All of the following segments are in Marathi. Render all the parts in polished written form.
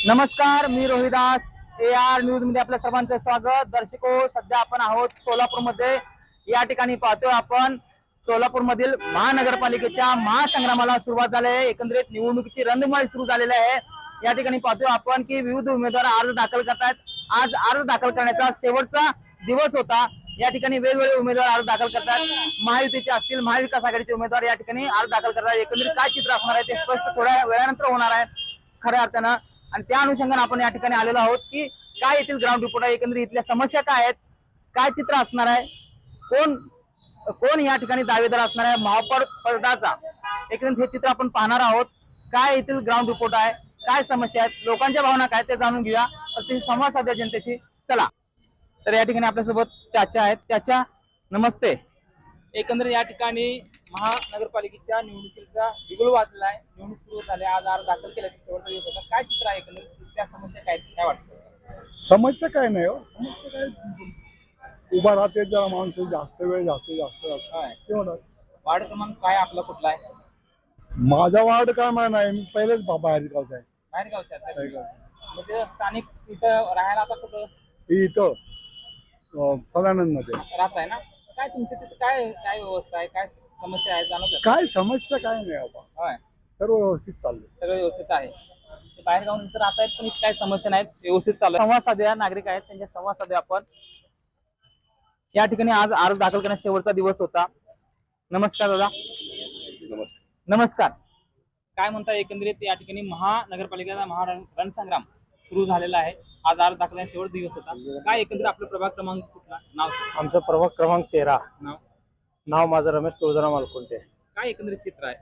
नमस्कार, मी रोहिदास AR न्यूज मध्ये आपल्या सर्वांचं स्वागत। दर्शको, सध्या आपण आहोत सोलापूरमध्ये। या ठिकाणी पाहतोय आपण सोलापूर मधील महानगरपालिकेच्या महासंग्रामाला सुरुवात झाली आहे। एकंदरीत निवडणुकीची रणधुमाळी सुरू झालेली आहे। या ठिकाणी पाहतोय आपण की विविध उमेदवार अर्ज दाखल करतात। आज अर्ज दाखल करण्याचा शेवटचा दिवस होता। या ठिकाणी वेगवेगळे उमेदवार अर्ज दाखल करतात। महायुतीचे असतील, महाविकास आघाडीचे उमेदवार या ठिकाणी अर्ज दाखल करतात। एकंदरीत काय चित्र असणार आहे ते स्पष्ट थोड्या वेळानंतर होणार आहे खऱ्या अर्थानं। आणि त्या अनुषंगाने आपण या ठिकाणी आलेलो आहोत की काय येथील ग्राउंड रिपोर्ट आहे, एकंदरीत इथल्या समस्या काय आहेत, काय चित्र असणार आहे, कोण कोण या ठिकाणी दावेदार असणार आहे महापौर पदाचा, एकंदरीत हे चित्र आपण पाहणार आहोत। काय येथील ग्राउंड रिपोर्ट आहे, काय समस्या आहेत, लोकांच्या भावना काय ते जाणून घेऊया। तर संवाद साधूया जनतेशी, चला। तर या ठिकाणी आपल्यासोबत चाचा आहेत। चाचा नमस्ते। एकंदरीत या ठिकाणी महानगरपालिकेच्या निवडणुकीचा बिगुल वाजला आहे। निवडणूक सुरू झाली, आज अर्ज दाखल केला, शेवटचा दिवस होता। काय चित्र आहे एकंदरीत, त्या समस्या काय काय वाटतं? समस्या काय नाही हो, समस्या काय उभा राहते जरा माणसं जास्त वेळ जास्त होणार। वार्ड क्रमांक काय आपला कुठला आहे? माझा वार्ड काय माहिती नाही, मी पहिलेच बाहेर गावचा आहे। बाहेर गावच्या म्हणजे स्थानिक इथं राहायला आता कुठं इथं सदानंद मध्ये राहत आहे ना? काय तुमच्या तिथे काय काय व्यवस्था आहे, काय समस्या आहे जाणवत? काय समस्या काय नाही बाबा, होय, सर्व व्यवस्थित चाललंय, सगळं व्यवस्थित आहे। ते बाहेर गावून इथं राहत आहेत पण इथं काय समस्या नाहीत, व्यवस्थित चालू आहे। संवाद साधूया, नागरिक आहेत त्यांच्या संवाद साधूया आपण। या ठिकाणी आज अर्ज दाखल करण्याचा शेवटचा दिवस होता। नमस्कार दादा। नमस्कार। नमस्कार। काय म्हणता एकंदरीत या ठिकाणी महानगरपालिकेचा रणसंग्राम सुरू झालेला आहे। आज अर्ज दाखल करण्याचा शेवट दिवस होता। काय एकंदरीत आपलं प्रभाग क्रमांक कुठला, नाव सांगा? आमचा प्रभाग क्रमांक 13। नाव माझं रमेश तुळजाराम मालकुंटे। काय एकंदरीत चित्र आहे?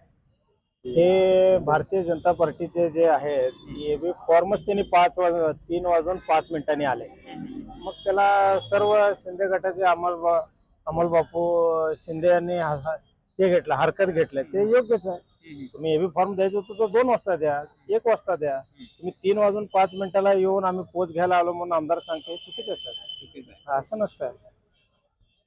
हे भारतीय जनता पार्टीचे जे आहेत हे बी फॉर्मच त्यांनी 3 वाजून 5 मिनिटांनी आले। मग त्याला सर्व शिंदे गटाचे अमल बापू शिंदे यांनी हे घेतलं, हरकत घेतलं, ते योग्यच आहे। तुम्ही हे बी फॉर्म द्यायचं होतं तर 2 वाजता द्या, 1 वाजता द्या। तुम्ही 3 वाजून 5 मिनिटाला येऊन आम्ही पोच घ्यायला आलो म्हणून आमदार सांगते, चुकीचं आहे, असं नसतं।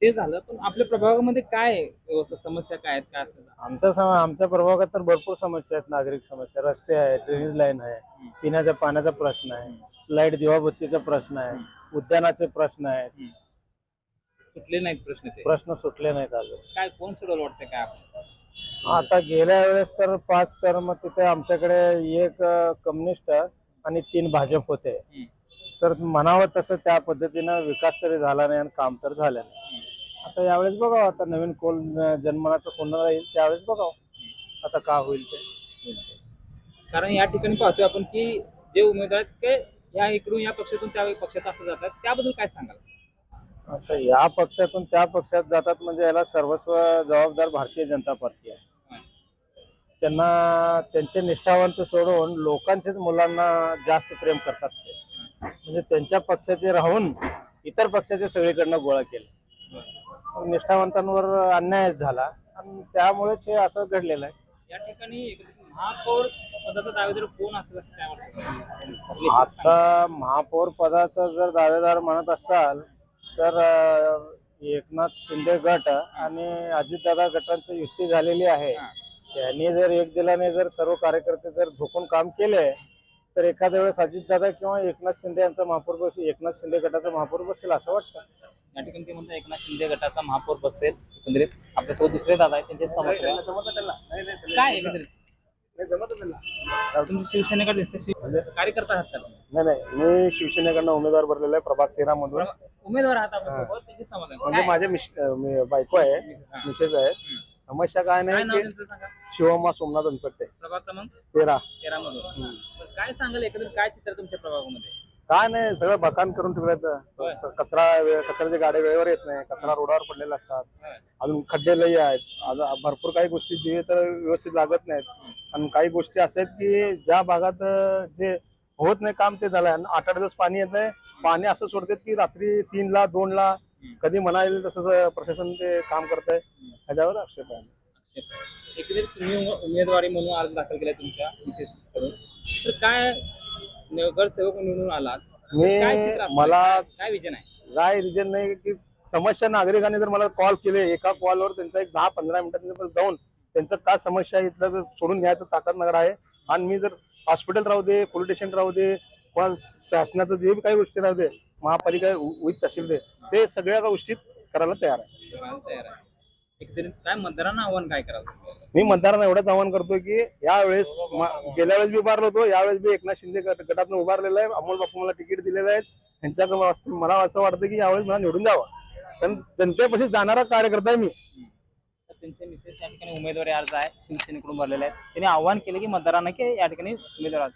ते झालं, पण आपल्या प्रभागामध्ये काय व्यवस्था समस्या काय आहेत, काय असं? आमच्या प्रभागात तर भरपूर समस्या आहेत। नागरिक समस्या, रस्ते आहेत, ड्रेनेज लाईन आहे, पिण्याच्या पाण्याचा प्रश्न आहे, लाईट दिवाबत्तीचा प्रश्न आहे, उद्यानाचे प्रश्न आहेत, सुटले नाहीत प्रश्न सुटले नाहीत अजून। काय कोण सोडवलं वाटतं काय आपण? आता गेल्या वेळेस तर 5 टर्म तिथे आमच्याकडे 1 कम्युनिस्ट आणि 3 भाजप होते। तर म्हणावं तसं त्या पद्धतीनं विकास तरी झाला नाही आणि काम तर झालं नाही। आता यावेळेस बघावं, आता नवीन कोण जन्मनाचं कोणाला येईल त्यावेळेस बघावं आता का होईल ते। कारण या ठिकाणी पाहतोय आपण की जे उमेदवार ते या इकडून या पक्षातून त्या पक्षात असं जातात, त्याबद्दल काय सांगाल? आता या पक्षातून त्या पक्षात जातात म्हणजे याला सर्वस्व जबाबदार भारतीय जनता पार्टी आहे। त्यांना त्यांचे निष्ठावंत सोडून लोकांच्याच मुलांना जास्त प्रेम करतात ते, म्हणजे त्यांच्या पक्षाचे राहून इतर पक्षाचे सगळीकडनं गोळा केले। निष्ठावंतांवर अन्याय झाला आणि त्यामुळेच हे असं घडलेलं आहे। या ठिकाणी महापौर पदाचा दावेदार कोण असेल असं काय वाटतं? आता महापौर पदाचा जर दावेदार म्हणत असाल तर एकनाथ शिंदे गट आणि अजितदादा गटांची युती झालेली आहे। त्यांनी जर एक दिलाने जर सर्व कार्यकर्ते जर झोकून काम केले तर एखाद्या वेळेस अजितदादा किंवा एकनाथ शिंदे यांचा महापौर बसेल, एकनाथ शिंदे गटाचा महापौर बसेल असं वाटतं। या ठिकाणी ते म्हणतात एकनाथ शिंदे गटाचा महापौर बसेल। एकंदरीत आपल्यासोबत दुसरे दादा आहेत, त्यांचे समस्या काय एकंदरीत तुमची शिवसेनेकडे दिसते, कार्यकर्ता आहात का? नाही, मी शिवसेनेकडनं उमेदवार भरलेला आहे प्रभाग 13 मधून। उमेदवार आहात आपल्यासोबत, त्यांचे समाधान म्हणजे माझे बायको आहे, मिसेस आहे। समस्या काय नाही, शिवम्मा सोमनाथ अनपट्टे, प्रभाग क्रमांक 13 मधून। काय सांगाल एकंदरीत काय चित्र तुमच्या प्रभागामध्ये? काय नाही, सगळं बकान करून ठेवलं। कचऱ्याच्या गाड्या वेळेवर येत नाही, कचरा रोडावर पडलेला असतात, अजून खड्डे लई आहेत, भरपूर काही गोष्टी जे तर व्यवस्थित लागत नाहीत। आणि काही गोष्टी अशा आहेत की ज्या भागात जे होत नाही काम ते झालंय। 8-8 दिवस पाणी येत नाही, पाणी असं सोडतात की रात्री 3ला 2ला कधी म्हणायला तसंच प्रशासन ते काम करत आहे, त्याच्यावर आक्षेप आहे। एकंदरीत तुम्ही उमेदवारी म्हणून अर्ज दाखल केला तुमच्या मिसेस कडून, तर काय नगरसेवक निवडून आलात, मला काय विजन आहे? काय रिजन नाही की समस्या नागरिकांनी जर मला कॉल केले, एका कॉलवर त्यांचा एक 10-15 मिनिटात जाऊन त्यांचं काय समस्या आहे इथलं सोडून घ्यायचं ताकद नगर आहे। आणि मी जर हॉस्पिटल राहू दे, पोलीस स्टेशन राहू दे, पण शासनाचं जे काही गोष्टी राहते महापालिका वित्त तहसील ते सगळ्या गोष्टीत करायला तयार आहे. तयार आहे. एकंदरीत काय मतदारांना आव्हान काय करावं? मी मतदारांना एवढंच आवाहन करतो की यावेळेस गेल्या वेळेस बी उभारलो होतो, यावेळेस बी एकनाथ शिंदे गटातून उभारलेलं आहे. अमोल बापू मला तिकीट दिलेलं आहे. त्यांच्या मला असं वाटतं की यावेळेस मला निवडून द्यावं, कारण जनतेपाशी जाणारा कार्यकर्ता आहे मी. त्यांचे मिसेस या ठिकाणी उमेदवारी अर्ज आहे शिवसेनेकडून भरलेले आहेत. त्यांनी आव्हान केले की मतदारांना की या ठिकाणी उमेदवार अर्ज.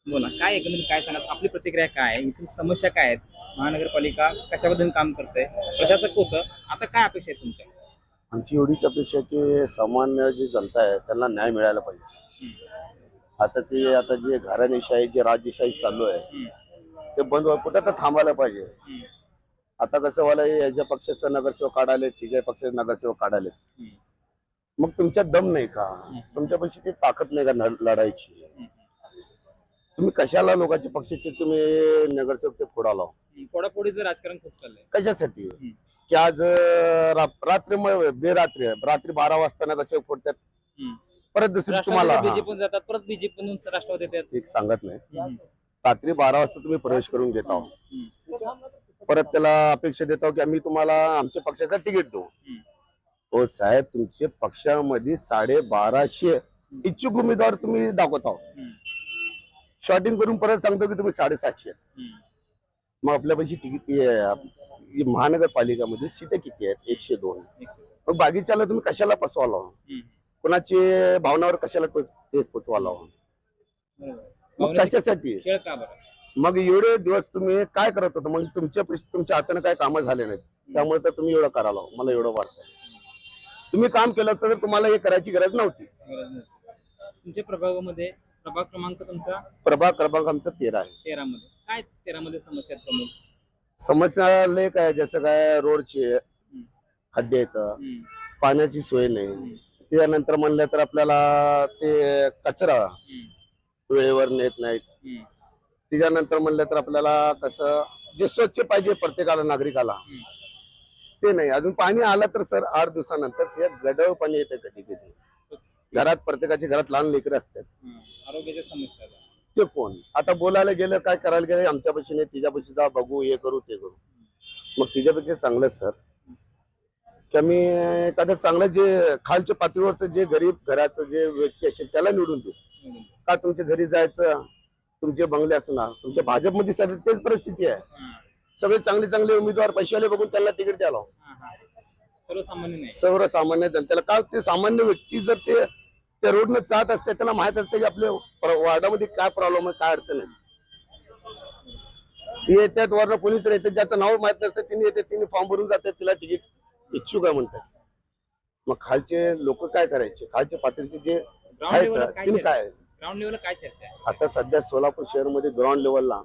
बोला काय एकंदरीत काय सांगा, आपली प्रतिक्रिया काय आहे, इथील समस्या काय आहेत, महानगरपालिका कशाबद्दल काम करते, प्रशासक होतं, आता काय अपेक्षा आहे तुमच्या? आमची एवढीच अपेक्षा आहे की सामान्य जी जनता आहे त्यांना न्याय मिळायला पाहिजे. आता जे घराणेशाही जे राजेशाही चालू आहे ते बंद कुठं तर थांबायला पाहिजे. आता कसं व्हायला याच्या पक्षाचा नगरसेवक काढाले, तिच्या पक्षाचे नगरसेवक काढाले, मग तुमच्यात दम नाही का? तुमच्यापाशी ती ताकद नाही का लढायची? तुम्ही कशाला लोकांच्या पक्षाचे तुम्ही नगरसेवक ते फोडाला? फोडाफोडीचं राजकारण खूप चाललंय. कशासाठी? की आज रात्री 12 वाजता नगरसेवक फोडतात, परत दुसरी तुम्हाला बीजेपी जातात, परत बीजेपी राष्ट्रवादी येतात. एक सांगत नाही. रात्री 12 वाजता तुम्ही प्रवेश करून घेता, परत त्याला अपेक्षा देता की आम्ही तुम्हाला आमच्या पक्षाचं तिकीट देऊ. हो साहेब, तुमच्या पक्षामध्ये 1250 इच्छुक उमेदवार तुम्ही दाखवता, शॉर्टिंग करून परत सांगतो की तुम्ही 750. मग आपल्यापाशी तिकीट महानगरपालिकामध्ये सीट किती आहेत? 102. मग बाकीच्याला तुम्ही कशाला फसवाला? कोणाची भावनावर कशाला ठेस पोचवाला? मग कशासाठी? खेळ का बरं? मग एवढे दिवस तुम्ही काय करत होता? मग तुमच्या हाताने काय कामं झाले नाहीत, त्यामुळे तर तुम्ही एवढं करायला, मला एवढं वाटतं. तुम्ही काम केलं तर तुम्हाला हे करायची गरज नव्हती. तुमच्या प्रभागामध्ये प्रभाग क्रमांक तुमचा प्रभाग आमचा 13 आहे. 13 मध्ये काय 13 मध्ये समस्या आहेत प्रमुख? समस्या लय काय, जसं काय रोडची खड्डे आहेत, पाण्याची सोय नाही. त्यानंतर म्हणलं तर आपल्याला ते कचरा वेळेवर नेत नाहीत. त्याच्यानंतर म्हणलं तर आपल्याला कसं जे स्वच्छ पाहिजे प्रत्येकाला नागरिकाला ते नाही. अजून पाणी आलं तर सर 8 दिवसानंतर ते गढळ पाणी येतं कधी कधी. घरात प्रत्येकाच्या घरात लहान लेकरं असतात, आरोग्याच्या समस्या. ते कोण आता बोलायला गेलं, काय करायला गेलं, आमच्यापाशी नाही तिच्यापाशी जा, बघू, हे करू ते करू. मग तिच्यापेक्षा चांगलं सर की आम्ही एखादं चांगलं जे खालच्या पातळीवरचं जे गरीब घराचं जे व्यक्ती असेल त्याला निवडून देऊ. का तुमच्या घरी जायचं, तुमचे बंगले असणार, तुमच्या भाजपमध्ये सर तेच परिस्थिती आहे. सगळे चांगले उमेदवार पैशाले बघून त्यांना तिकीट द्यायला, सर्वसामान्य जनतेला. का ते सामान्य व्यक्ती जर ते रोडनं जात असते, त्याला माहित असते की आपल्या वार्डामध्ये काय प्रॉब्लेम आहे, काय अडचण आहे. येतात वरनं कोणीतरी येतात, ज्याचं नाव माहित नसतं तिने येते, तिने फॉर्म भरून जातात, तिला तिकीट इच्छुक आहे म्हणतात. मग खालचे लोक काय करायचे? खालच्या पातळीचे जे आहेत काय ग्राउंड लेवल काय चर्चा आहे? आता सध्या सोलापूर शहरमध्ये ग्राउंड लेवलला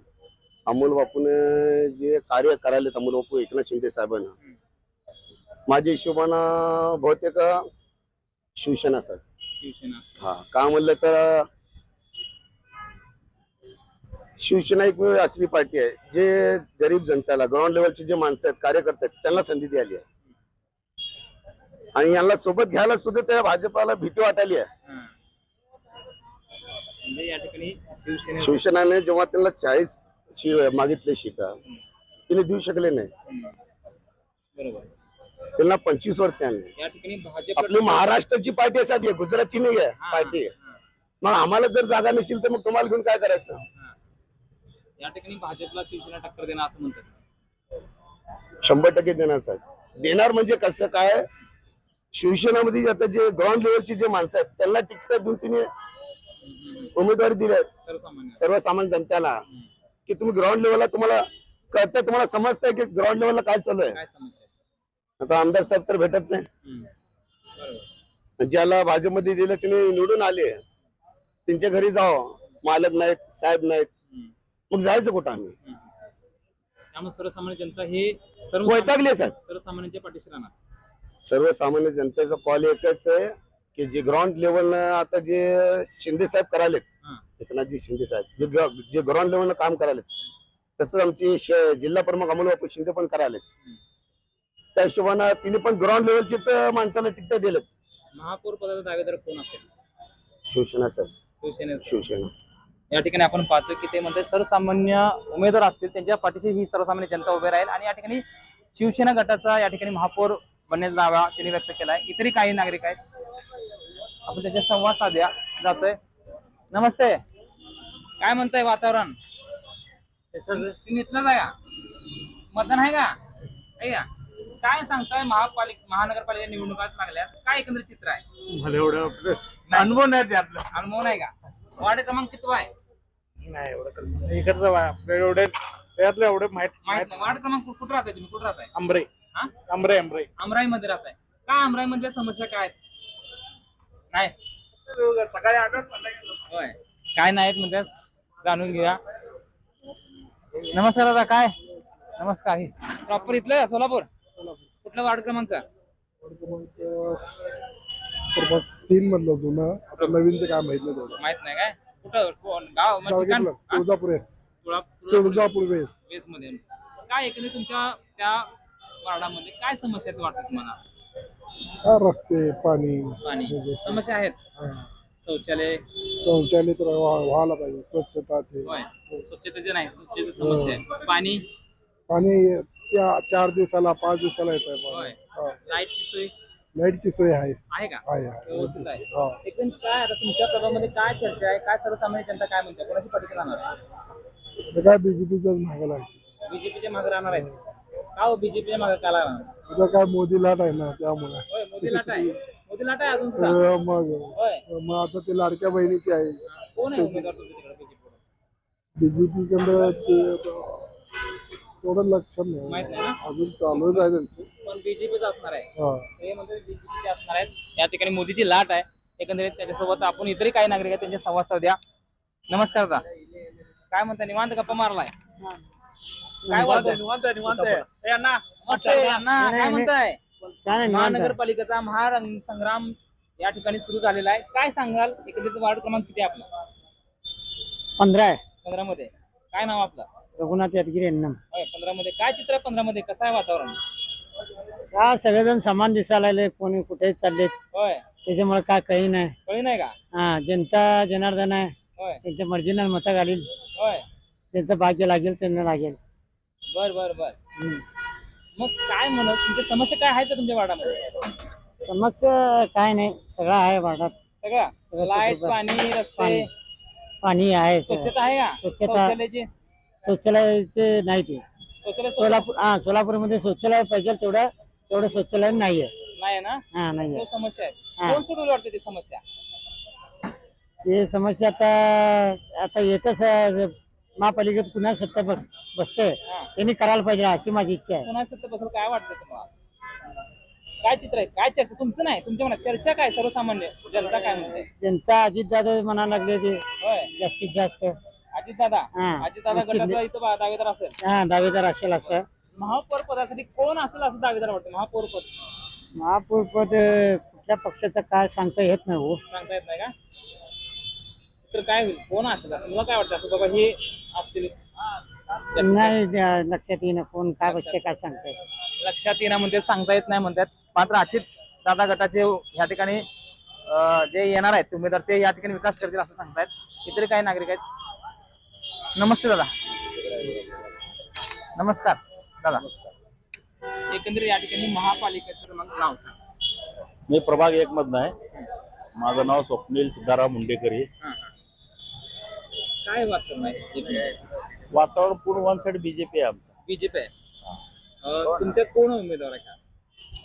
अमोल बापूने जे कार्य करायला, अमोल बापू एकनाथ शिंदे साहेबांना, माझ्या हिशोबानं बहुतेक शिवसेना सर. शिवसेना हा, का म्हणलं तर शिवसेना एक असली पार्टी आहे जे गरीब जनतेला, ग्राउंड लेवलचे जे माणसं आहेत, कार्यकर्ते आहेत, त्यांना संधी द्यायली आहे. आणि यांना सोबत घ्यायला सुद्धा त्या भाजपाला भीती वाटायली आहे. म्हणजे या ठिकाणी शिवसेनाने जेव्हा त्यांना 40 मागितले सीटा, तिने देऊ शकले नाही. बरोबर, त्यांना 25 वर त्यांनी. या ठिकाणी भाजप आपली महाराष्ट्राची पार्टी आहे, गुजरातची नाही आहे पार्टी. मग आम्हाला जर जागा नसेल तर मग तुम्हाला घेऊन काय करायचं? या ठिकाणी भाजपला शिवसेना टक्कर देणार असं म्हणतात. 100% देणार साहेब. देणार म्हणजे कसं काय, शिवसेनामध्ये आता जे ग्राउंड लेवलची जे माणसं आहेत त्यांना तिकीट देऊन तिने उमेदवारी दिली सर्वसामान्य जनतेला, की तुम्ही ग्राउंड लेवलला तुम्हाला कळतंय, तुम्हाला समजतंय की ग्राउंड लेवलला काय चालू आहे. आता आमदार साहेब तर भेटत नाही, ज्याला भाजपमध्ये दिलं तिने निवडून आले, त्यांच्या घरी जावं, मालक नाहीत, साहेब नाहीत, मग जायचं कुठं आम्ही? त्यामुळे सर्वसामान्य जनता हे वैतागले साहेब. सर्वसामान्यांच्या पाठीशी राहणार. सर्वसामान्य जनतेचा कॉल एकच आहे की जे ग्राउंड लेवलनं आता जे शिंदे साहेब करायलेत, एकनाथजी शिंदे साहेब जे ग्राउंड लेवलनं काम करायलेत, तसं आमचे जिल्हा प्रमुख अमोल बापू शिंदे पण करायलेत. त्या हिशोबानं तिने पण ग्राउंड लेवलचे तर माणसाला तिकीट दिलेत. महापौर पदाचा दावेदार कोण असेल? शिवसेना साहेब. शिवसेना. या ठिकाणी आपण पाहतो की ते म्हणते सर्वसामान्य उमेदवार असतील त्यांच्या पाठीशी ही सर्वसामान्य जनता उभी राहील आणि या ठिकाणी शिवसेना गटाचा या ठिकाणी महापौर बनण्याचा दावा त्यांनी व्यक्त केलाय. इतरही काही नागरिक आहेत, आपण त्याच्या संवाद साधूया जातोय. नमस्ते, काय म्हणताय वातावरण? तुम्ही इथलंच आहे का? मतदान आहे का? आहे का? काय सांगताय? महानगरपालिका निवडणुका लागल्यात, काय एकंदरीत चित्र आहे? मला एवढं अनुभव नाही त्यातलं. अनुभव नाही का? वार्ड क्रमांक किती आहे? नाही एवढं इकडचं एवढे त्यातलं एवढं माहित नाही. वार्ड क्रमांक कुठं राहताय तुम्ही? कुठं राहताय? आंबरे हा? आंबरे अमराई मध्ये राहताय. काय अमराई मधल्या समस्या काय आहेत? नाही सकाळी आठ होय, काय नाहीत म्हणतात, जाणून घेऊया. नमस्कार दादा, काय? नमस्कार. प्रॉपर इथलं आहे, सोलापूर? कुठला वार्ड क्रमांक? 3 मधलं जुनं, आता नवीनचं काय माहित नाही तेवढं. माहित नाही काय? कुठं गाव म्हणजे ठिकाण? तुळजापूर वेस वेस्ट मध्ये. काय एकंदरीत तुमच्या त्या वार्डामध्ये काय समस्या आहेत वाटतं तुम्हाला? रस्ते, पाणी, पाणी समस्या आहेत. शौचालय शौचालय तर व्हायला पाहिजे, स्वच्छता ते. होय, स्वच्छतेचे नाही, स्वच्छतेची समस्या आहे. पाणी पाणी त्या 4 दिवसाला 5 दिवसाला येत होय. आहे. लाईटची सोय लाईटची सोय आहे. आहे का? आहे. व्यवस्थित आहे. हा. एकदम काय आता तुमच्या प्रभागामध्ये काय चर्चा आहे? काय सर्वसामान्य जनता काय म्हणते? कोणाची पाठीशी राहणार आहे? ते काय बीजेपीच्याच मागे लागते. बीजेपीच्या मागे राहणार आहेत का? हो, बीजेपीच्या मागे का राहणार? आता काय मोदी लाट आहे ना त्यामुळे. होय, मोदी लाट आहे. मोदी लाट आहे अजून सुद्धा. मग आता ते लाडक्या बहिणीची आहे. कोण आहे उमेदवार तुमच्या तिकडे बीजेपी कडे थोडं लक्ष नाही, माहित नाही ना? अजून चालूच आहे त्यांचं. पण बीजेपीच असणार आहे. हा. हे म्हणजे बीजेपीचे असणार आहेत. या ठिकाणी मोदीची लाट आहे एकंदरीत. त्याच्यासोबत आपण इतरही काही नागरिक आहेत त्यांच्या संवाद साधूया. नमस्कार दादा, काय म्हणताय? निवांत गप्पा मारलाय? काय बोलताय? नमस्ते अण्णा, काय म्हणताय? महानगरपालिकेचा महासंग्राम या ठिकाणी सुरू झालेला आहे. काय सांगाल? एकंदरीत वार्ड क्रमांक किती आहे आपला? 15 आहे. 15 मध्ये. काय नाव आपलं? रघुनाथ यादगिरी यांना. होय, 15 मध्ये काय चित्र आहे? 15 मध्ये कसं आहे वातावरण? का सगळेजण समान दिसायला लागले, कोणी कुठे चाललेत, होय, त्याच्यामुळे काय काही नाही. कळी नाही का? हा, जनता जनार्दन आहे, होय त्यांच्या मर्जीनं मतं घालील, होय. त्यांचं भाग्य लागेल त्यांना लागेल. बर बर बर. मग काय म्हणत तुमच्या समस्या काय आहेत का तुमच्या वार्डामध्ये? समक्ष काय नाही, सगळं आहे वार्डात. सगळं सगळं लाईट, सगळं. पाणी, रस्ते, पाणी आहे, स्वच्छता आहे का? स्वच्छता. शौचालयाची शौचालयाचे नाही ते. शौचालय सोलापूरमध्ये शौचालय पाहिजे तेवढं शौचालय नाहीये. नाही ना? हा, नाहीये. तो समस्या आहे. हा. कोण सोडून वाटते ती समस्या? ते समस्या आता येतच महापालिकेत पुन्हा सत्ता बसते, हा. त्यांनी करायला पाहिजे अशी माझी इच्छा आहे. पुन्हा सत्य बसल काय वाटतं तुम्हाला? काय चित्र आहे? काय चर्चा तुमचं नाही, तुमच्या मनात चर्चा काय? सर्वसामान्य जनता काय म्हणते? जनता अजितदादा म्हणायला लागले ते होय, जास्तीत जास्त. अजितदादा. हा. अजितदादा गटाचा इथं दावेदार असेल. हा, दावेदार असेल असं. महापौर पदासाठी कोण असेल असं दावेदार वाटतं? महापौर पद महापौर पद कुठल्या पक्षाचं काय सांगता येत नाही हो. सांगता येत नाही का? तर काय होईल? कोण असेल? तुला काय वाटतं असं बाबा हे असतील? नाही लक्षात येईन कोण काय बसते काय सांगता येत. लक्षात येणं म्हणते, सांगता येत नाही म्हणतात. मात्र अजित दादा गटाचे या ठिकाणी जे येणार आहेत उमेदवार ते या ठिकाणी विकास करतील असं सांगतायत. इतरही काही नागरिक आहेत. नमस्ते दादा. नमस्कार दादा. एकंदरीत या ठिकाणी महापालिकेचं नाव सांग. मी प्रभाग 1 मधनं आहे. माझं नाव स्वप्नील सिद्धाराम मुंडेकरी. काय वाटतं? वातावरण पूर्ण वन साइड बीजेपी आहे आमचं. बीजेपी आहे. तुमच्यात कोण उमेदवार आहे का?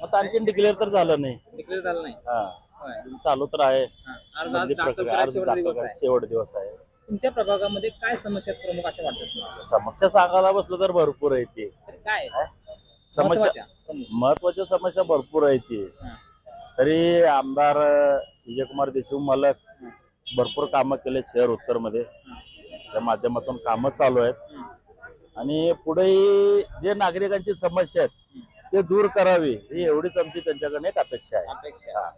आता आणखीन डिक्लेअर तर झालं नाही. डिक्लेअर झालं नाही. हा, चालू तर आहे. अर्ज म्हणजे दाखल प्रक्रिया करायचा अर्ज शेवटचा दाखल दिवस करायचा आहे. शेवट दिवस आहे. तुमच्या प्रभागामध्ये काय समस्या प्रमुख अशा वाटतात तुम्हाला? समस्या सांगायला बसलं तर भरपूर आहे ते. तर काय समस्या महत्त्वाच्या प्रमुख? महत्वाच्या समस्या भरपूर आहे ते. हा. तरी आमदार विजयकुमार देशमुख मालक भरपूर कामं केले शहर उत्तर मध्ये. त्या माध्यमातून कामं चालू आहेत आणि पुढेही जे नागरिकांची समस्या आहेत ते दूर करावी ही एवढीच आमची त्यांच्याकडे एक अपेक्षा आहे. अपेक्षा.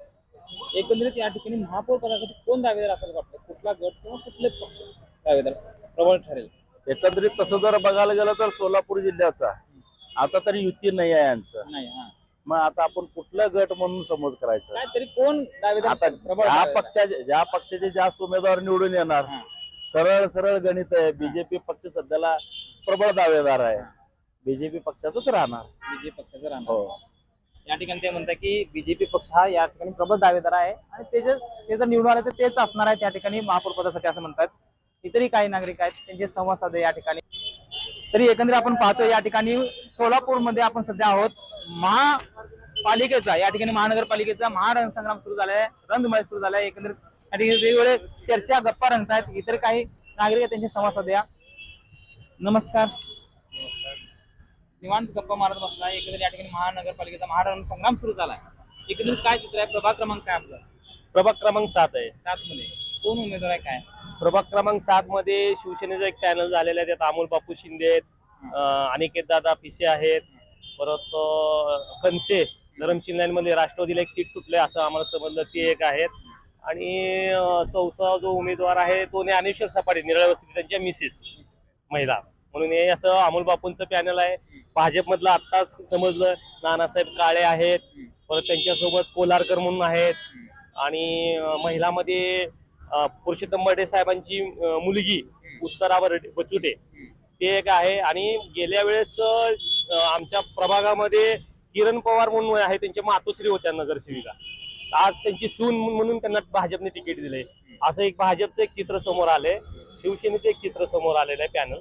एकंदरीत या ठिकाणी महापौर पदासाठी कोण दावेदार असेल वाटतं? कुठला गट किंवा कुठलेच पक्ष दावेदार प्रबळ ठरेल? एकंदरीत तसं जर बघायला गेलं तर सोलापूर जिल्ह्याचा आता तरी युती नाही आहे यांचं. नाही. हा. मग आता आपण कुठला गट म्हणून समज करायचं? काय तरी कोण दावेदार आता प्रबळ ज्या दावेदार? पक्षाचे जास्त उमेदवार निवडून येणार हा. सरळ सरळ गणित आहे. बीजेपी पक्ष सध्याला प्रबळ दावेदार आहे. बीजेपी पक्षाचंच राहणार. बीजेपी पक्षाचं राहणार. हो. या ठिकाणी ते म्हणतात की बीजेपी पक्ष हा या ठिकाणी प्रबळ दावेदार आहे आणि ते जर निवडून आले तर तेच असणार आहे त्या ठिकाणी महापौर पदासाठी असं म्हणतात. इतरही काही नागरिक आहेत त्यांचे संवाद साधे या ठिकाणी. तरी एकंदरीत आपण पाहतो या ठिकाणी सोलापूरमध्ये आपण सध्या आहोत. महापालिकेचा या ठिकाणी महानगरपालिकेचा महारणसंग्राम सुरू झालाय, रणधुमाळी सुरू झालाय. एकंदरीत या ठिकाणी वेगवेगळे चर्चा गप्पा रंगतायत. इतर काही नागरिक आहेत त्यांचे संवाद साधूया. नमस्कार. निवांत गप्पा मारत बसला. एकंदरीत या ठिकाणी महानगरपालिकेचा महारणसंग्राम सुरू झालाय. एकंदरीत काय चित्र आहे? प्रभाग क्रमांक काय आपला? प्रभाग क्रमांक 7 आहे. 7 मध्ये कोण उमेदवार आहे काय? प्रभाग क्रमांक 7 मध्ये शिवसेनेचा एक पॅनल झालेला आहे. त्यात अमोल बापू शिंदे आहेत, अनिकेत दादा पिसे आहेत, परत कनसे धरमशिंगणामध्ये राष्ट्रवादीला एक सीट सुटले असं आम्हाला समजलं, ते एक आहेत. आणि चौथा जो उमेदवार आहे तो ज्ञानेश्वर सपाटे, निराळे वस्ती त्यांच्या मिसेस महिला म्हणून हे असं अमोल बापूंचं पॅनल आहे. भाजपमधलं आत्ताच समजलं नानासाहेब काळे आहेत, परत त्यांच्यासोबत कोलारकर म्हणून आहेत. आणि महिलामध्ये पुरुषोत्तम बर्डे साहेबांची मुलगी उत्तरावर बचुटे ते एक आहे. आणि गेल्या वेळेस आमच्या प्रभागामध्ये किरण पवार म्हणून आहे, त्यांच्या मातोश्री होत्या नगरसेविका. आज त्यांची सून म्हणून त्यांना भाजपने तिकीट दिले. असं एक भाजपचं एक चित्र समोर आलंय, शिवसेनेचं एक चित्र समोर आलेलं आहे पॅनल.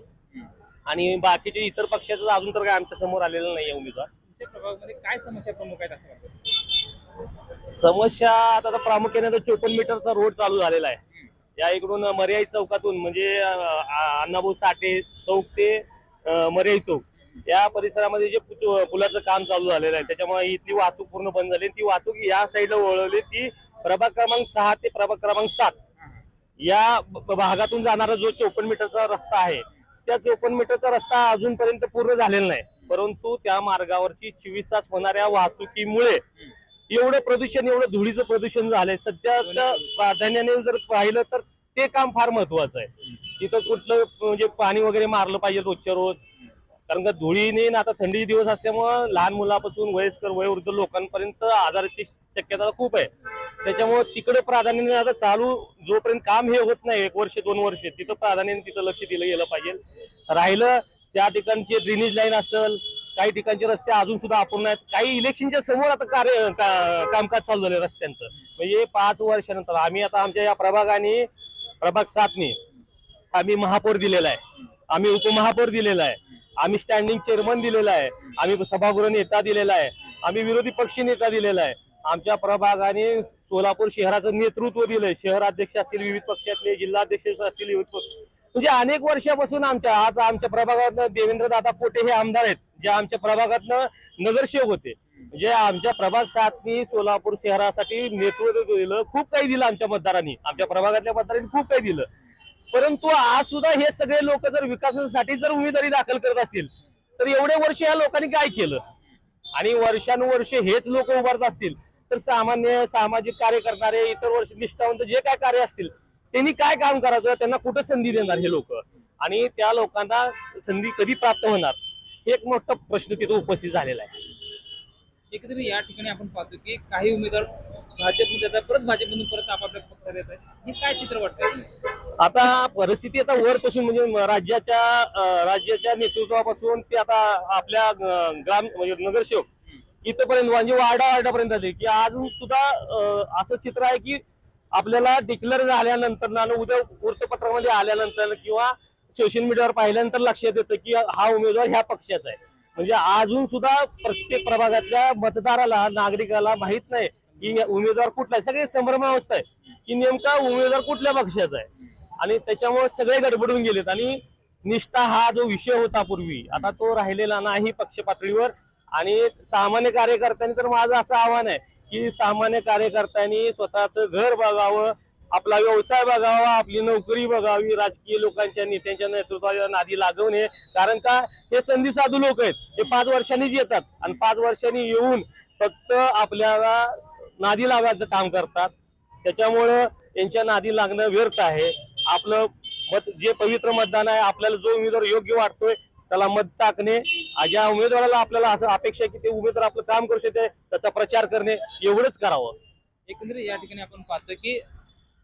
आणि बाकीचे इतर पक्षाचं अजून तर काय आमच्या समोर आलेलं नाहीये उमेदवार. तुमच्या प्रभागामध्ये काय समस्या प्रमुख आहेत असं वाटतं? समस्या आता प्रामुख्याने 54 मीटरचा रोड चालू झालेला आहे. या इकडून मर्याई चौकातून म्हणजे अण्णाभाऊ साठे चौक ते मर्याई चौक या परिसरामध्ये जे पुलाचं काम चालू झालेलं आहे त्याच्यामुळे इथली वाहतूक पूर्ण बंद झाली. ती वाहतूक या साईडला वळवली. ती प्रभाग क्रमांक 6 ते प्रभाग क्रमांक 7 या भागातून जाणारा जो 54 मीटरचा रस्ता आहे त्या 54 मीटरचा रस्ता अजूनपर्यंत पूर्ण झालेला नाही. परंतु त्या मार्गावरची 24 तास होणाऱ्या वाहतुकीमुळे एवढं प्रदूषण, एवढं धुळीचं प्रदूषण झालंय. सध्या प्राधान्याने जर पाहिलं तर ते काम फार महत्वाचं आहे. तिथं कुठलं म्हणजे पाणी वगैरे मारलं पाहिजे रोजच्या रोज, कारण का धुळीने आता थंडीचे दिवस असल्यामुळं लहान मुलापासून वयस्कर वयोवृद्ध लोकांपर्यंत आजाराची शक्यता खूप आहे. त्याच्यामुळे तिकडे प्राधान्याने आता चालू जोपर्यंत काम हे होत नाही 1 वर्ष 2 वर्ष तिथं प्राधान्याने तिथं लक्ष दिलं गेलं पाहिजे. राहिलं त्या ठिकाणचे ड्रेनेज लाईन असेल, काही ठिकाणचे रस्ते अजून सुद्धा अपूर्ण आहेत. काही इलेक्शनच्या समोर आता कामकाज चालू झालं रस्त्यांचं. म्हणजे 5 वर्षानंतर आम्ही आता आमच्या या प्रभागाने प्रभाग 7 आम्ही महापौर दिलेला आहे, आम्ही उपमहापौर दिलेला आहे, आम्ही स्टँडिंग चेअरमन दिलेला आहे, आम्ही सभागृह नेता दिलेला आहे, आम्ही विरोधी पक्ष नेता दिलेला आहे. आमच्या प्रभागाने सोलापूर शहराचं नेतृत्व दिलंय. शहराध्यक्ष असतील विविध पक्षातले, जिल्हाध्यक्ष असतील विविध पक्ष, म्हणजे अनेक वर्षापासून आज आमच्या प्रभागात देवेंद्र दादा पोटे हे आमदार आहेत जे आमच्या प्रभागातनं नगरसेवक होते. म्हणजे आमच्या प्रभाग 7 सोलापूर शहरासाठी नेतृत्व दिलं, खूप काही दिलं आमच्या मतदारांनी, आमच्या प्रभागातल्या मतदारांनी खूप काही दिलं. परंतु आज सुद्धा हे सगळे लोक जर विकासासाठी जर उमेदवारी दाखल करत असतील तर एवढे वर्ष या लोकांनी काय केलं आणि वर्षानुवर्ष हेच लोक उभारत असतील तर सामान्य सामाजिक कार्य करणारे इतर वर्ष निष्ठावंत जे काय कार्य असतील त्यांनी काय काम करायचं, त्यांना कुठं संधी देणार हे लोक आणि त्या लोकांना संधी कधी प्राप्त होणार हे एक मोठा प्रश्न तिथे उपस्थित झालेला आहे. एकंदरीत या ठिकाणी आपण पाहतो की काही उमेदवार भाजपमध्ये येतात, परत भाजपमधून परत आपापल्या पक्षात येत आहेत. हे काय चित्र वाटतंय? आता परिस्थिती आता वरपासून म्हणजे राज्याच्या नेतृत्वापासून ते आता आपल्या ग्राम म्हणजे नगरसेवक इथपर्यंत म्हणजे वार्डापर्यंत आले की अजून सुद्धा असं चित्र आहे की आपल्याला डिक्लेअर झाल्यानंतर उद्या वृत्तपत्रामध्ये आल्यानंतर किंवा सोशल मीडियावर पाहिल्यानंतर लक्षात येतं की हा उमेदवार ह्या पक्षाचा आहे. म्हणजे अजून सुद्धा प्रत्येक प्रभागातल्या मतदाराला नागरिकाला माहित नाही की उमेदवार कुठला आहे. सगळे संभ्रमावस्था आहे की नेमका उमेदवार कुठल्या पक्षाचा आहे आणि त्याच्यामुळे सगळे गडबडून गेलेत. आणि निष्ठा हा जो विषय होता पूर्वी आता तो राहिलेला नाही पक्ष पातळीवर. आणि सामान्य कार्यकर्त्यांनी तर माझं असं आव्हान आहे की सामान्य कार्यकर्त्यांनी स्वतःचं घर बघावं, आपला व्यवसाय बघावा, आपली नोकरी बघावी, राजकीय लोकांच्या नेत्यांच्या नेतृत्वाला नादी लागू नये. कारण का हे संधी साधू लोक आहेत, हे 5 वर्षांनीच येतात आणि 5 वर्षांनी येऊन फक्त आपल्याला नादी लावायचं काम करतात. त्याच्यामुळं यांच्या नादी लागणं व्यर्थ आहे. आपलं मत जे पवित्र मतदान आहे, आपल्याला जो उमेदवार योग्य वाटतोय त्याला मत टाकणे, ज्या उमेदवाराला आपल्याला असं अपेक्षा आहे की ते उमेदवार आपलं काम करू शकते त्याचा प्रचार करणे एवढंच करावं. एकंदरीत या ठिकाणी आपण पाहतो की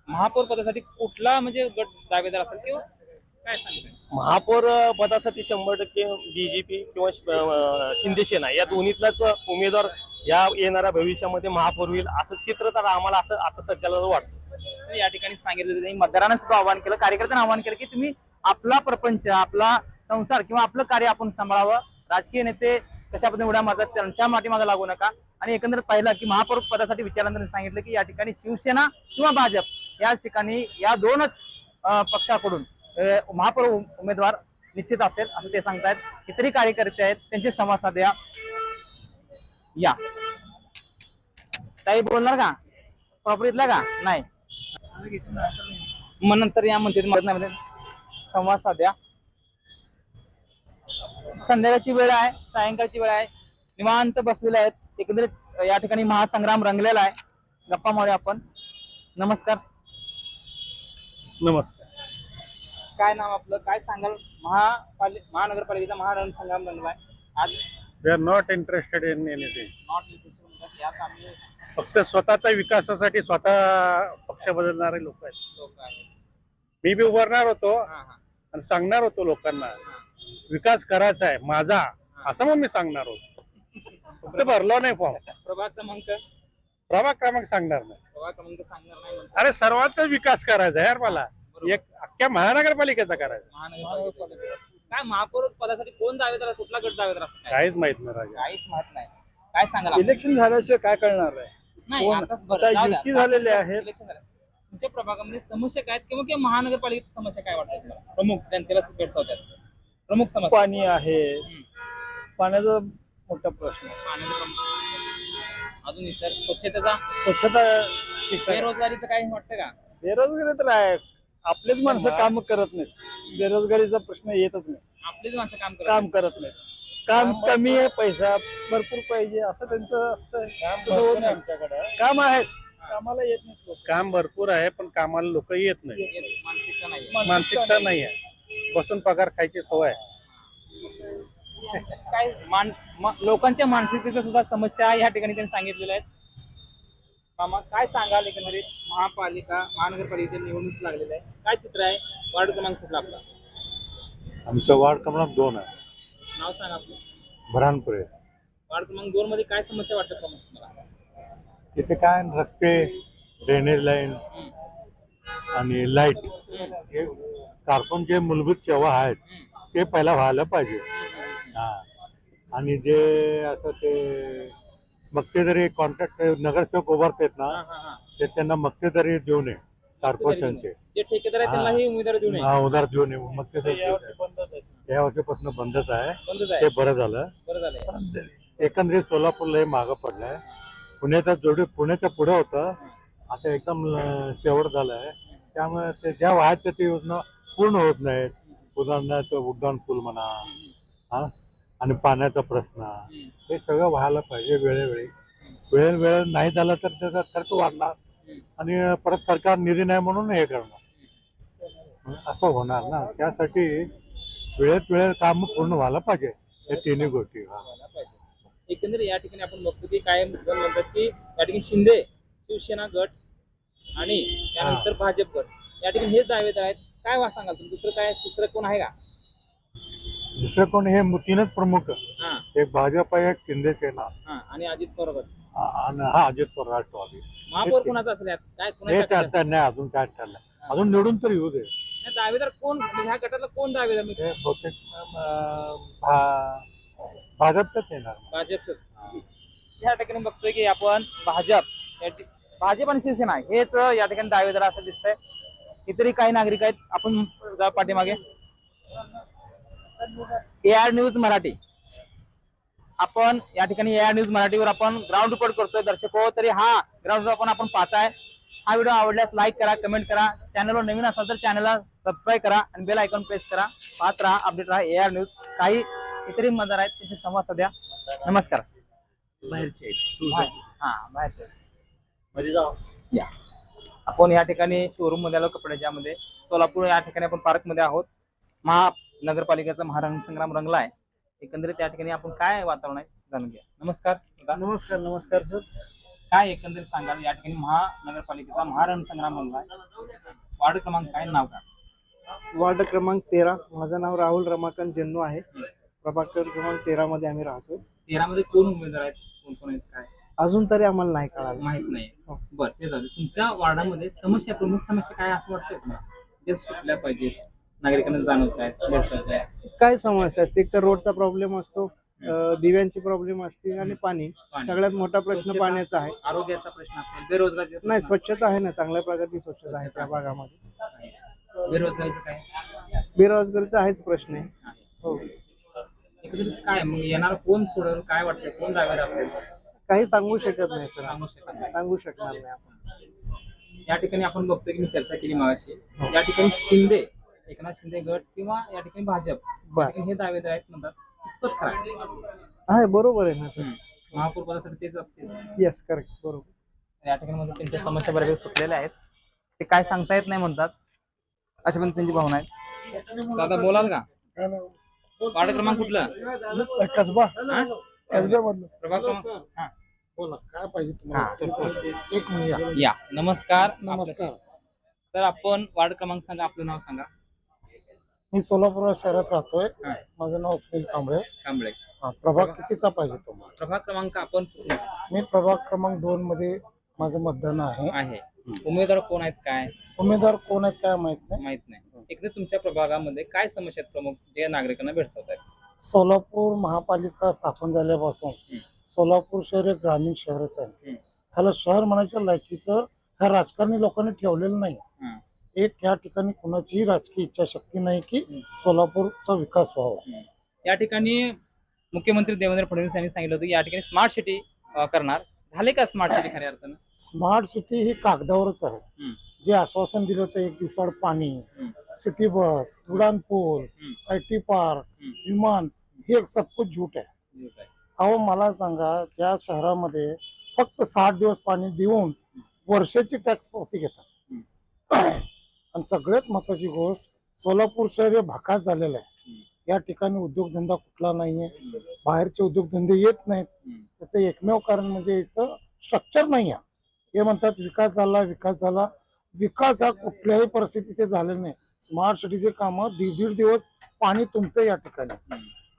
महापौर पदासाठी कुठला म्हणजे गट दावेदार असेल किंवा काय सांगताय? महापौर पदासाठी 100% बीजेपी किंवा शिंदे सेना या दोन्हीतलाच उमेदवार या येणाऱ्या भविष्यामध्ये महापौर होईल असं चित्र तर आम्हाला असं आता सध्याला वाटतं. या ठिकाणी सांगितलं त्यांनी मतदारांना सुद्धा आवाहन केलं, कार्यकर्त्यांना आवाहन केलं की तुम्ही आपला प्रपंच, आपला संसार किंवा आपलं कार्य आपण सांभाळावं. राजकीय नेते कशा पद्धतीने उड्या मारतात त्यांच्या मागे लागू नका. आणि एकंदरीत पाहिलं की महापौर पदासाठी विचारल्यानंतर सांगितलं की या ठिकाणी शिवसेना किंवा भाजप याच ठिकाणी या दोनच पक्षाकडून महापौर उमेदवार निश्चित असेल असं ते सांगतायत. इतरही कार्यकर्ते आहेत, त्यांचे संवाद साधूया. या ताई बोलणार का? प्रॉपर्टीतला का? नाही, मग नंतर या म्हणते संवाद साध्या. संध्याकाळची वेळ आहे, सायंकाळची वेळ आहे, निवांत बसलेले आहेत. एकंदरीत या ठिकाणी महासंग्राम रंगलेला आहे. गप्पा मारूया आपण. नमस्कार. नमस्कार. काय नाव आपलं? काय सांगाल? महानगरपालिकेचा महारणसंग्राम रंगलाय आज. They are not interested in anything. Not यात आम्ही फक्त स्वतःच्या विकासासाठी स्वतः पक्ष बदलणारे लोक आहेत. लोक आहेत. मी बी उभारणार होतो हा, हा. आणि सांगणार होतो लोकांना विकास करायचा आहे माझा, असं मग मी सांगणार होतो. फक्त भरलो नाही फॉर्म. प्रभाग क्रमांक प्रभाग क्रमांक सांगणार नाही. सांगणार नाही म्हणतात. अरे सर्वांचा विकास करायचा यार मला, एक अख्ख्या महानगरपालिकेचा करायचा. महानगरपालिका काय महापौर पदासाठी कोण दावेदार, कुठला गट दावेदार असं काय? काहीच माहित नाही राजा. काहीच माहित नाही. काय सांगाल? इलेक्शन झाल्याशिवाय काय कळणार आहे? नाही, कोण? आताच बरं, आता जाऊ द्या. युती झालेली आहे. इलेक्शन झालं. तुमच्या प्रभागामध्ये समस्या काय आहेत किंवा महानगरपालिकेची समस्या काय वाटतात तुम्हाला? प्रमुख जनतेला भेडसावतात प्रमुख समस्या. पाणी आहे, पाण्याचा मोठा प्रश्न आहे. पाण्याचा प्रमुख. अजून इतर स्वच्छतेचा, स्वच्छता ठीक आहे. बेरोजगारीचं काय वाटतं का? बेरोजगारी तर आहे, आपलेच माणसं काम करत नाहीत. बेरोजगारीचा प्रश्न येतच नाही. आपलीच माणसं काम करतात. काम करत नाहीत. काम कमी आहे, पैसा भरपूर पाहिजे असं त्यांचं असतं. तसं होत नाही. काम आहेत, कामाला येत नाही. काम भरपूर आहे पण कामाला लोक येत नाही. मानसिकता नाही. मानसिकता नाही आहे, बसून पगार खायची सवय आहे. काय लोकांच्या मानसिकतेच्या सुद्धा समस्या या ठिकाणी त्यांनी सांगितलेल्या आहेत. मामा काय सांगाल? एकंदरीत महानगरपालिकेची निवडणूक लागलेली आहे, काय चित्र आहे? वार्ड क्रमांक कुठला आपला? आमचा वार्ड क्रमांक 2 आहे, नाव सांगा आपलं. भरानपुरे. वार्ड क्रमांक 2 मध्ये काय समस्या वाटतात प्रमुख तुम्हाला? इथे काय रस्ते, ड्रेनेज लाईन आणि लाईट, हे कार्बन जे मूलभूत सेवा आहेत ते पहिला व्हायला पाहिजे. हा, आणि जे असं ते मक्तेदारी कॉन्ट्रॅक्ट नगरसेवक उभारतात ना, ते त्यांना मक्तेदारी देऊ नये. कॉर्पोरेशनचे जे ठेकेदार आहेत त्यांनाही उमेदवारी देऊ नये. उधार देऊ नये. मक्तेदारी या वर्षीपासून बंदच आहे. बंदच ते आहे. बरं झालं. बरं झालंय. एकंदरीत सोलापूरला हे मागं पडलंय. पुण्याच्या पुढे होतं, आता एकदम शेवट झालंय. त्यामुळे ते ज्या व्हायच्या ते योजना पूर्ण होत नाहीत. उदाहरणार्थ उड्डाण पूल म्हणा, हा, आणि पाण्याचा प्रश्न, हे सगळं व्हायला पाहिजे वेळोवेळी. वेळ नाही झाला तर त्याचा खर्च वाढणार आणि परत सरकार निधी नाही म्हणून हे करणार, असं होणार ना. त्यासाठी वेळेत काम पूर्ण व्हायला पाहिजे, हे तिन्ही गोष्टी. एकंदरीत या ठिकाणी आपण बघतो की काय म्हणतात की या ठिकाणी शिंदे शिवसेना गट आणि त्यानंतर भाजप गट या ठिकाणी हेच दावेदार आहेत. काय सांगाल तुम्ही? दुसरं काय, तिसरं कोण आहे का? दुसरं कोण? हे तीनच प्रमुख. हा, एक भाजप आहे, एक शिंदे सेना आणि अजित पवार गट. आणि हा अजित पवार राष्ट्रवादी. महापौर कोणाचा असेल यात? काय हे कोणाचा त्यात नाही, अजून काय ठरलं, अजून निवडून तर येऊ दे. दावेदार कोण? ह्या गटाला कोण दावेदार? हे बहुतेक भाजपच येणार. भाजपच. या ठिकाणी बघतोय की आपण भाजप आणि शिवसेना हेच या ठिकाणी दावेदार असं दिसतंय. इतरही काही नागरिक आहेत, आपण जाऊ पाठीमागे. AR न्यूज मराठी, आपण या ठिकाणी AR न्यूज मराठीवर आपण ग्राउंड रिपोर्ट करतोय. दर्शको, तरी हा ग्राउंड रिपोर्ट आपण पाहताय. हा व्हिडिओ आवडल्यास लाईक करा, कमेंट करा. चॅनलवर नवीन असाल तर चॅनलला सबस्क्राईब करा आणि बेल आयकॉन प्रेस करा. पाहत राहा, अपडेट राहा AR न्यूज. काही इतरही मतदार आहेत, त्यांचे संवाद साध्या. नमस्कार. बाहेरचे या आपण या ठिकाणी शोरूम मध्ये आलो, कपड्याच्या मध्ये. सोलापूर या ठिकाणी आपण पार्क मध्ये आहोत. महानगरपालिकेचा महारणसंग्राम रंगला आहे. एकंदरीत या ठिकाणी आपण काय वातावरण आहे जाणून घ्या. नमस्कार. नमस्कार. नमस्कार सर. काय एकंदरीत सांगाल या ठिकाणी महानगरपालिकेचा महारणसंग्राम बनलाय. वार्ड क्रमांक काय, नाव काय? वार्ड क्रमांक 13. माझं नाव राहुल रमाकांत जन्नू आहे. प्रभाग क्रमांक 13 मध्ये आम्ही राहतो. 13 मध्ये कोण उमेदवार आहेत, कोण कोण आहेत, काय अजून तरी आम्हाला नाही कळालं. माहित नाही. बरं, ते झालं. तुमच्या वार्डामध्ये समस्या, प्रमुख समस्या काय असं वाटतंय तुम्हाला ते सुटल्या पाहिजेत, नागरिकांना जाणवत आहेत? काय समस्या असते? एक तर रोडचा प्रॉब्लेम असतो, दिव्यांची प्रॉब्लेम असते आणि पाणी. सगळ्यात मोठा प्रश्न स्वच्छता, पाण्याचा आहे. आरोग्याचा प्रश्न असेल, बेरोजगारीचा नाही, प्रश्न स्वच्छता आहे ना, चांगल्या प्रकारची स्वच्छता आहे त्या भागामध्ये. असेल, बेरोजगारीचं काय बेरोजगारीचा आहेच प्रश्न आहे. हो. एकंदरीत काय मग येणार कोण सोडवल, काय वाटतं कोण दावेदार असेल? काही सांगू शकत नाही सर, सांगू शकत नाही. सांगू शकणार नाही आपण. या ठिकाणी आपण बघतोय की मी चर्चा केली मागाशी, या ठिकाणी शिंदे, एकनाथ शिंदे गट किंवा या ठिकाणी भाजप, या ठिकाणी हे दावेदार आहेत म्हणतात. कितपत खरं आहे? आहे, बरोबर आहे ना सर. महापौर पदासाठी तेच असतील. येस, करेक्ट, बरोबर. या ठिकाणी मध्ये त्यांच्या समस्या बऱ्यापैकी सुटलेल्या आहेत, ते काय सांगता येत नाही म्हणतात, अशी पण त्यांची भावना आहे. दादा बोलाल का? वार्ड क्रमांक कुठलं? कसबा हा? कसब्यामधलं. प्रभाग क्रमांक, हा. बोला, काय पाहिजे हा. एक मिनिट. या, नमस्कार. नमस्कार. तर आपण वार्ड क्रमांक सांगा, आपलं नाव सांगा. मी सोलापूर शहरात राहतोय. हा. माझं नाव सुनील कांबळे. कांबळे. प्रभाग कितीचा पाहिजे तुम्हाला? प्रभाग क्रमांक आपण मी प्रभाग क्रमांक 2 मध्ये माझं मतदान आहे. आहे. उमेदवार कोण आहेत, काय उमेदवार कोण आहेत काय माहित नाही. माहित नाही. एकदा तुमच्या प्रभागामध्ये काय समस्या आहेत प्रमुख जे नागरिकांना भेडसावत आहेत? सोलापूर महापालिका स्थापन झाल्यापासून सोलापूर शहर एक ग्रामीण शहरच आहे. ह्याला शहर म्हणायच्या लायकीचं ह्या राजकारणी लोकांनी ठेवलेलं नाही. एक ह्या ठिकाणी कुणाचीही राजकीय इच्छाशक्ती नाही की सोलापूरचा विकास व्हावा. या ठिकाणी मुख्यमंत्री देवेंद्र फडणवीस यांनी सांगितलं होतं की या ठिकाणी स्मार्ट सिटी करणार. झाले का स्मार्ट सिटी खऱ्या अर्थानं? स्मार्ट सिटी ही कागदावरच आहे. जे आश्वासन दिलं होतं 1 दिवसाआड पाणी, सिटी बस, उडान पूल, IT पार्क, विमान, हे सब कुछ झूट आहे. अहो मला सांगा, ज्या शहरामध्ये फक्त 60 दिवस पाणी देऊन वर्षाची टॅक्स पावती घेतात. आणि सगळ्यात महत्वाची गोष्ट, सोलापूर शहर हे भाकास झालेलं आहे. या ठिकाणी उद्योगधंदा कुठला नाहीये, बाहेरचे उद्योगधंदे येत नाहीत. त्याचं एकमेव कारण म्हणजे इथं स्ट्रक्चर नाही आहे. हे म्हणतात विकास झाला, विकास झाला. विकास हा कुठल्याही परिस्थितीत झालेला नाही. स्मार्ट सिटीचे कामं 1.5 दिवस पाणी तुंबते या ठिकाणी.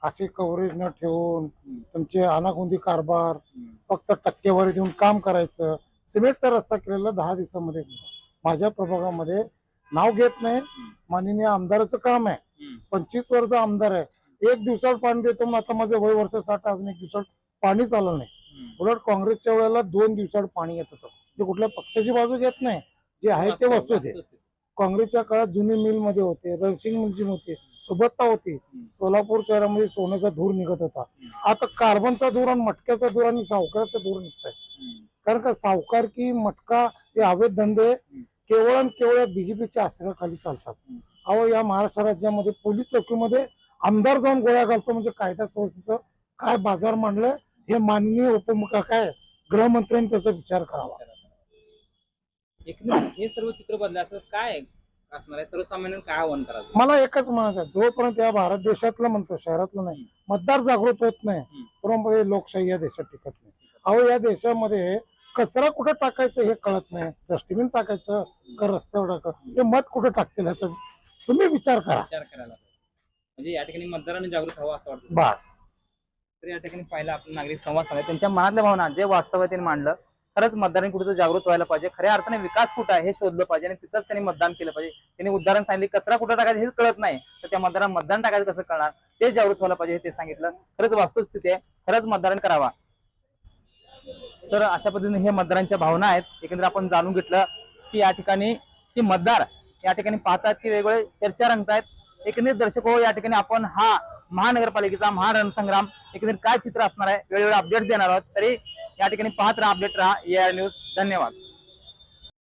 असे कव्हरेज न ठेवून तुमचे अनागोंदी कारभार, फक्त टक्केवारी देऊन काम करायचं. सिमेंटचा रस्ता केलेला 10 दिवसामध्ये. माझ्या प्रभागामध्ये नाव घेत नाही, माननीय आमदाराचं काम आहे. 25 वर्ष आमदार आहे. 1 दिवसात पाणी देतो. मग आता माझं वय वर्ष 60, अजून 1 दिवसात पाणीच आलं नाही. उलट काँग्रेसच्या वेळेला 2 दिवसात पाणी येत होतं. ते कुठल्या पक्षाची बाजू घेत नाही, जे आहे ते वस्तू होते. काँग्रेसच्या काळात जुनी मिल मध्ये होते, रणसिंग मिल होते, सुबत्ता होती. सोलापूर शहरामध्ये सोन्याचा धूर निघत होता. आता कार्बनचा धूर आणि मटक्याचा धूर आणि सावकाराचा धूर निघतोय. कारण का सावकार की मटका हे अवैध धंदे केवळ आणि केवळ बीजेपीच्या आश्रयाखाली चालतात. अहो या महाराष्ट्र राज्यामध्ये पोलीस चौकीमध्ये आमदार जाऊन गोळ्या घालतो म्हणजे कायदा सुव्यवस्थेचं काय बाजार मांडलंय, हे माननीय काय गृहमंत्र्यांनी त्याचा विचार करावा. हे सर्व चित्र बदललं असं काय असणार आहे? सर्वसामान्यांना काय आव्हान करायचं? मला एकच म्हणायचं आहे, जोपर्यंत या भारत देशातलं म्हणतो, शहरातलं नाही, मतदार जागृत होत नाही, तोपर्यंत लोकशाही या देशात टिकत नाही. अहो या देशामध्ये कचरा कुठं टाकायचं हे कळत नाही. डस्टबिन टाकायचं का रस्त्यावर टाकायचं, ते मत कुठं टाकतील ह्याचा तुम्ही विचार करा. विचार करायला म्हणजे या ठिकाणी मतदारांनी जागृत व्हावं असं वाटतं. बस. तर या ठिकाणी पाहिलं आपण नागरिक संवाद साधला, त्यांच्या मनातल्या भावना जे वास्तव आहे त्यांनी मांडलं. खरंच मतदारांनी कुठे जागृत व्हायला पाहिजे, खऱ्या अर्थाने विकास कुठं आहे हे शोधलं पाहिजे आणि तिथंच त्यांनी मतदान केलं पाहिजे. त्यांनी उदाहरण सांगितले, कचरा कुठं टाकायचं हेच कळत नाही, तर त्या मतदारांना मतदान टाकायचं कसं कळणार, ते जागृत व्हायला पाहिजे हे ते सांगितलं. खरंच वास्तुस्थिती आहे, खरंच मतदान करावा. तर अशा पद्धतीने हे मतदारांच्या भावना आहेत. एकंदर आपण जाणून घेतलं की या ठिकाणी की मतदार या ठिकाणी पाहतात की वेगवेगळे चर्चा रंगतायत. एकंदरीत दर्शक हो, या ठिकाणी आपण हा महानगरपालिकेचा महारणसंग्राम एकंदरीत काय चित्र असणार आहे वेगवेगळे अपडेट देणार आहोत. तरी या ठिकाणी पाहत राहा, अपडेट राहा AR न्यूज. धन्यवाद.